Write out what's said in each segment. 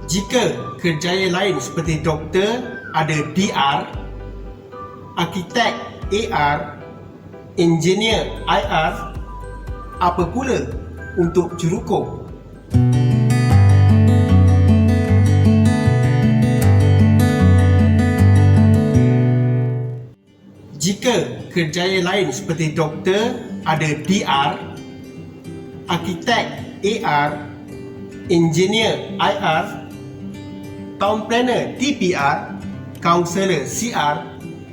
Jika kerjaya lain seperti doktor ada DR, arkitek AR, engineer IR, apa pula untuk juruko? Jika kerjaya lain seperti doktor ada DR, arkitek AR, engineer IR, town planner TPR, kaunselor CR,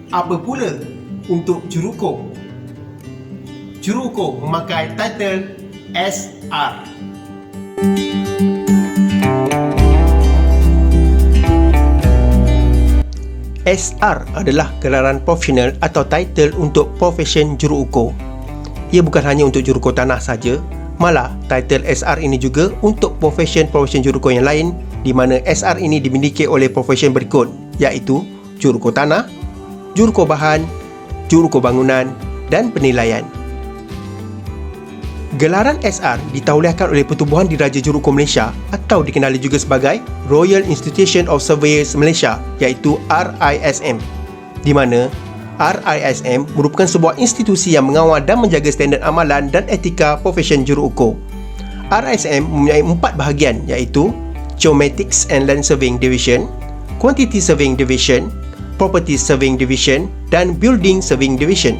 apa pula untuk juruko? Juruko memakai title SR. SR adalah gelaran profesional atau title untuk profession juruko. Ia bukan hanya untuk juruko tanah saja, malah title SR ini juga untuk profession juruko yang lain, di mana SR ini dimiliki oleh profession berikut, iaitu juruko tanah, juruko bahan, juruko bangunan dan penilaian. Gelaran SR ditauliahkan oleh Pertubuhan Diraja Juruko Malaysia atau dikenali juga sebagai Royal Institution of Surveyors Malaysia, iaitu RISM, di mana RISM merupakan sebuah institusi yang mengawal dan menjaga standard amalan dan etika profession juruko. RISM mempunyai 4 bahagian, iaitu Geomatics and Land Surveying Division, Quantity Surveying Division, Property Surveying Division dan Building Surveying Division.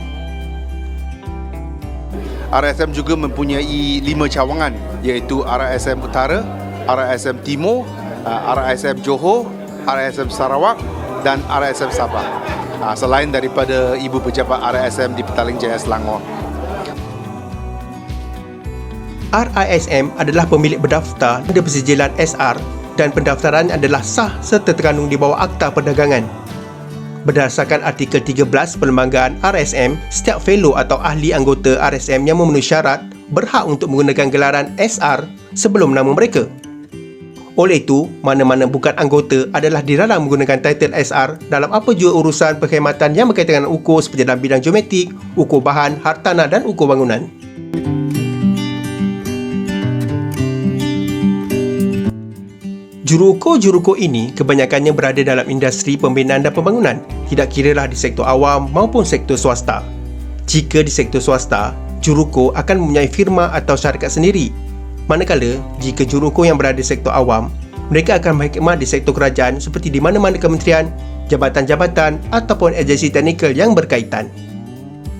RISM juga mempunyai 5 cawangan, iaitu RISM Utara, RISM Timur, RISM Johor, RISM Sarawak dan RISM Sabah. Selain daripada ibu pejabat RISM di Petaling Jaya, Selangor. RISM adalah pemilik berdaftar pada persijilan SR dan pendaftaran adalah sah serta terkandung di bawah Akta Perdagangan. Berdasarkan artikel 13 Perlembagaan RSM, setiap fellow atau ahli anggota RSM yang memenuhi syarat berhak untuk menggunakan gelaran SR sebelum nama mereka. Oleh itu, mana-mana bukan anggota adalah dilarang menggunakan title SR dalam apa jua urusan perkhidmatan yang berkaitan dengan ukur seperti dalam bidang geometrik, ukur bahan, hartanah dan ukur bangunan. Juruko-juruko ini kebanyakannya berada dalam industri pembinaan dan pembangunan, tidak kiralah di sektor awam maupun sektor swasta. Jika di sektor swasta, juruko akan mempunyai firma atau syarikat sendiri. Manakala, jika juruko yang berada di sektor awam, mereka akan berkhidmat di sektor kerajaan seperti di mana-mana kementerian, jabatan-jabatan ataupun agensi teknikal yang berkaitan.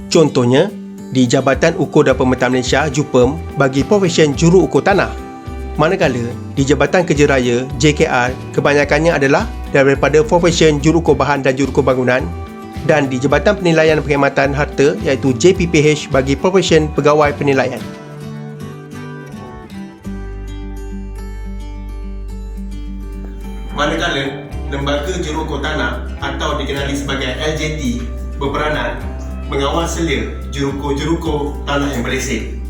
Contohnya, di Jabatan Ukur dan Pemetaan Malaysia JUPEM bagi profession juru ukur tanah. Manakala, di Jabatan Kerja Raya JKR kebanyakannya adalah daripada profession juruko bahan dan juruko bangunan, dan di Jabatan Penilaian Perkhidmatan Harta iaitu JPPH bagi profession pegawai penilaian. Manakala, Lembaga Juruko Tanah atau dikenali sebagai LJT berperanan mengawal selia juruko-juruko tanah yang berlesen.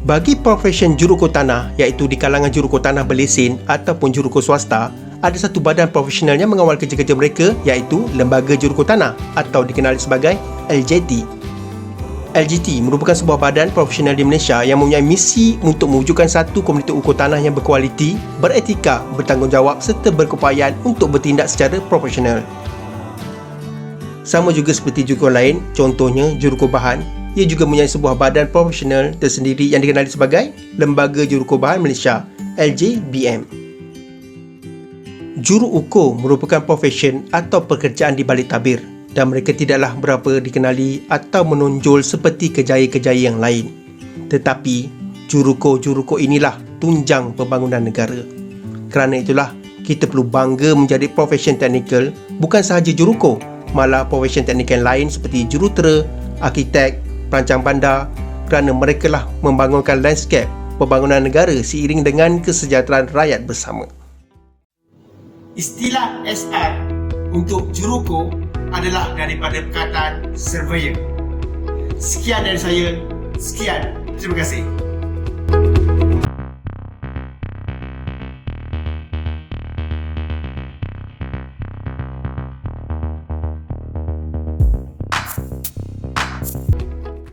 Bagi profession juruko tanah, iaitu di kalangan juruko tanah berlesen ataupun juruko swasta, ada satu badan profesional yang mengawal kerja-kerja mereka, iaitu Lembaga Juruko Tanah atau dikenali sebagai LJT. LJT merupakan sebuah badan profesional di Malaysia yang mempunyai misi untuk mewujudkan satu komuniti ukur tanah yang berkualiti, beretika, bertanggungjawab serta berkeupayaan untuk bertindak secara profesional. Sama juga seperti juruko lain, contohnya juruko bahan, ia juga mempunyai sebuah badan profesional tersendiri yang dikenali sebagai Lembaga Juruko Bahan Malaysia, LJBM. Juru ukur merupakan profession atau pekerjaan di balik tabir dan mereka tidaklah berapa dikenali atau menonjol seperti kerjaya-kerjaya yang lain. Tetapi, juruko-juruko inilah tunjang pembangunan negara. Kerana itulah, kita perlu bangga menjadi profession teknikal, bukan sahaja juruko, malah profession teknikal lain seperti jurutera, arkitek, perancang bandar, kerana mereka lah membangunkan landscape pembangunan negara seiring dengan kesejahteraan rakyat bersama. Istilah SR untuk juruko adalah daripada perkataan surveyor. Sekian dari saya. Sekian. Terima kasih.